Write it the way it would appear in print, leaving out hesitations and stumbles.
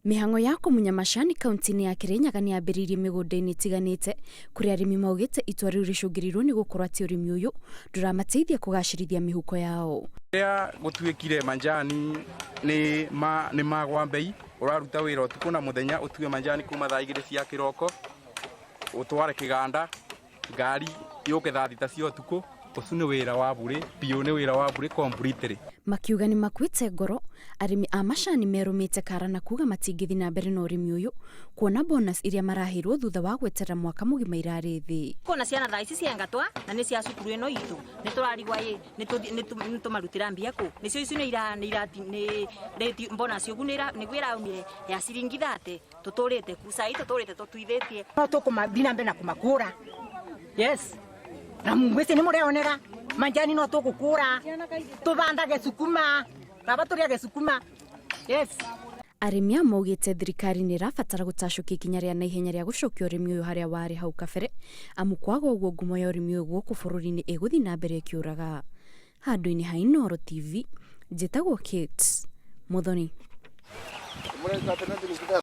Mihango ya kumunya macani kaunti ya Kirinyaga ni yambiriirie migunda-ini itiganite kuri arimi maugite itua riu ricungirirwo ni gukorwo ati urimi uyu nduramateithia kugacirithia mihuko yao. Ria gutuikire manjani ni magwa mbei uraruta wira utuku na muthenya utue manjani kuma thaa 2 cia kiroko utware kiganda ngari yuke thaa 3 cia utuku usune wira wa bure biu ni wira wa bure completely. Makiuga ni makwite ngoro arimi a macani merumite kara na kuuga matingithi na mbere na urimi uyu kuona bonus iria marahirwo thutha wa gwetera mwaka mugima irari thi. Kona ciana thaa ici ciengatwa na ni cia cukuru ino itu ni turarigwa ni tumarutira mbia ku nicio ici ni reti bonus ugunira ni gwira umire ya ciringi 30 tuturite kusai tuturite tutuithetie no tukumathina mbere na kumakura. Yes, na mwese ni mureonera manjani no tukukura tubandage sukuma baba turiage sukuma. Yes, arimi amaugite thirikari ni rafatara gutacukia ikinya ria naihenya ria gucokia urimi uyu haria wari hau kabere amu kwaga uguo ngumo ya urimi uyu guku bururi-ini iguthi na mbere ikiuraga. Handu-ini ha Inooro TV njitagwo Kate Muthoni.